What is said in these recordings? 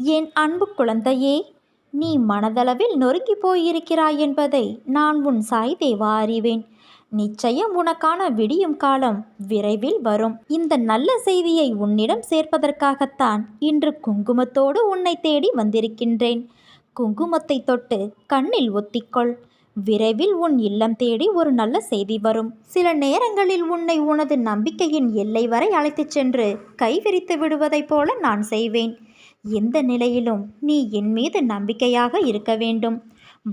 என் அன்பு குழந்தையே, நீ மனதளவில் நொறுங்கி போயிருக்கிறாய் என்பதை நான் உன் சாய் தேவா அறிவேன். நிச்சயம் உனக்கான விடியும் காலம் விரைவில் வரும். இந்த நல்ல செய்தியை உன்னிடம் சேர்ப்பதற்காகத்தான் இன்று குங்குமத்தோடு உன்னை தேடி வந்திருக்கின்றேன். குங்குமத்தை தொட்டு கண்ணில் ஒத்திக்கொள். விரைவில் உன் இல்லம் தேடி ஒரு நல்ல செய்தி வரும். சில நேரங்களில் உன்னை உனது நம்பிக்கையின் எல்லை வரை அழைத்துச் சென்று கைவிரித்து விடுவதைப் போல நான் செய்வேன். எந்த நிலையிலும் நீ என் மீது நம்பிக்கையாக இருக்க வேண்டும்.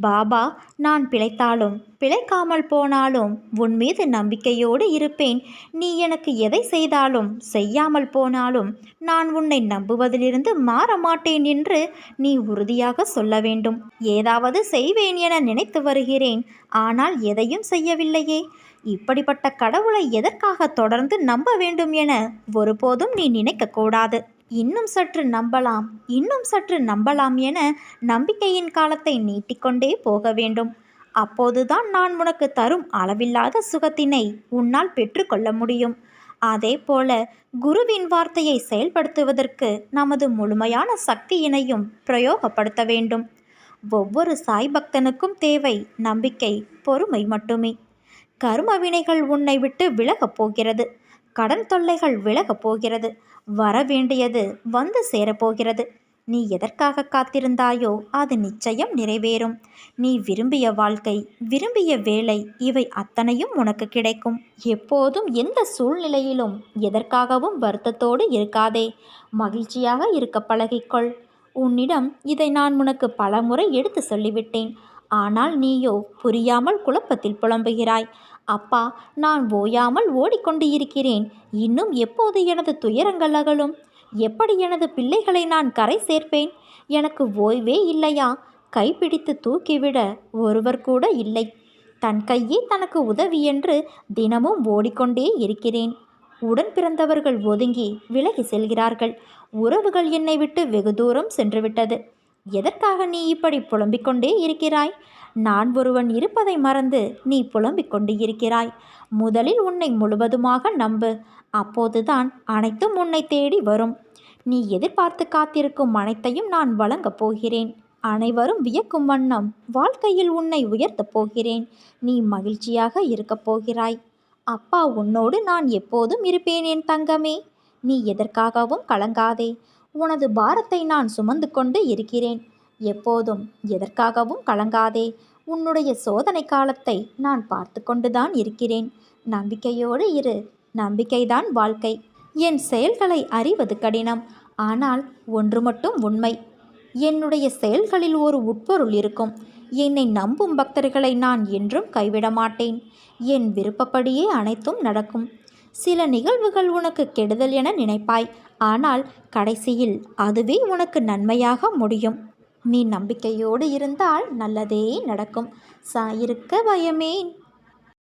பாபா, நான் பிழைத்தாலும் பிழைக்காமல் போனாலும் உன் மீது நம்பிக்கையோடு இருப்பேன். நீ எனக்கு எதை செய்தாலும் செய்யாமல் போனாலும் நான் உன்னை நம்புவதிலிருந்து மாற மாட்டேன் என்று நீ உறுதியாக சொல்ல வேண்டும். ஏதாவது செய்வேன் என நினைத்து வருகிறேன், ஆனால் எதையும் செய்யவில்லையே. இப்படிப்பட்ட கடவுளை எதற்காக தொடர்ந்து நம்ப வேண்டும் என ஒருபோதும் நீ நினைக்கக்கூடாது. இன்னும் சற்று நம்பலாம், இன்னும் சற்று நம்பலாம் என நம்பிக்கையின் காலத்தை நீட்டிக்கொண்டே போக வேண்டும். அப்போதுதான் நான் உனக்கு தரும் அளவில்லாத சுகத்தினை உன்னால் பெற்றுக்கொள்ள முடியும். அதே போல குருவின் வார்த்தையை செயல்படுத்துவதற்கு நமது முழுமையான சக்தியினையும் பிரயோகப்படுத்த வேண்டும். ஒவ்வொரு சாய் பக்தனுக்கும் தேவை நம்பிக்கை, பொறுமை மட்டுமே. கர்ம வினைகள் உன்னை விட்டு விலகப் போகிறது. கடன் தொல்லைகள் விலகப் போகிறது. வர வேண்டியது வந்து சேரப்போகிறது. நீ எதற்காக காத்திருந்தாயோ அது நிச்சயம் நிறைவேறும். நீ விரும்பிய வாழ்க்கை, விரும்பிய வேலை, இவை அத்தனையும் உனக்கு கிடைக்கும். எப்போதும் எந்த சூழ்நிலையிலும் எதற்காகவும் வருத்தத்தோடு இருக்காதே. மகிழ்ச்சியாக இருக்க பழகிக்கொள். உன்னிடம் இதை நான் உனக்கு பலமுறை எடுத்து சொல்லிவிட்டேன். ஆனால் நீயோ புரியாமல் குழப்பத்தில் புலம்புகிறாய். அப்பா, நான் ஓயாமல் ஓடிக்கொண்டு இருக்கிறேன். இன்னும் எப்போது எனது துயரங்கள் அகலும்? எப்படி எனது பிள்ளைகளை நான் கரை சேர்ப்பேன்? எனக்கு ஓய்வே இல்லையா? கைப்பிடித்து தூக்கிவிட ஒருவர் கூட இல்லை. தன் கையே தனக்கு உதவி என்று தினமும் ஓடிக்கொண்டே இருக்கிறேன். உடன் பிறந்தவர்கள் ஒதுங்கி விலகி செல்கிறார்கள். உறவுகள் என்னை விட்டு வெகு தூரம் சென்றுவிட்டது. எதற்காக நீ இப்படி புலம்பிக் கொண்டே இருக்கிறாய்? நான் ஒருவன் இருப்பதை மறந்து நீ புலம்பிக் கொண்டு இருக்கிறாய். முதலில் உன்னை முழுவதுமாக நம்பு. அப்போதுதான் அனைத்தும் உன்னை தேடி வரும். நீ எதிர்பார்த்து காத்திருக்கும் அனைத்தையும் நான் வழங்கப் போகிறேன். அனைவரும் வியக்கும் வண்ணம் வாழ்க்கையில் உன்னை உயர்த்தப் போகிறேன். நீ மகிழ்ச்சியாக இருக்கப் போகிறாய். அப்பா உன்னோடு நான் எப்போதும் இருப்பேன் என் தங்கமே. நீ எதற்காகவும் கலங்காதே. உனது பாரத்தை நான் சுமந்து கொண்டு இருக்கிறேன். எப்போதும் எதற்காகவும் கலங்காதே. உன்னுடைய சோதனை காலத்தை நான் பார்த்து கொண்டுதான் இருக்கிறேன். நம்பிக்கையோடு இரு. நம்பிக்கைதான் வாழ்க்கை. என் செயல்களை அறிவது கடினம். ஆனால் ஒன்று மட்டும் உண்மை. என்னுடைய செயல்களில் ஒரு உட்பொருள் இருக்கும். என்னை நம்பும் பக்தர்களை நான் என்றும் கைவிட மாட்டேன். என் விருப்பப்படியே அனைத்தும் நடக்கும். சில நிகழ்வுகள் உனக்கு கெடுதல் என நினைப்பாய். ஆனால் கடைசியில் அதுவே உனக்கு நன்மையாக முடியும். நீ நம்பிக்கையோடு இருந்தால் நல்லதே நடக்கும். சாயிருக்க பயமேன்.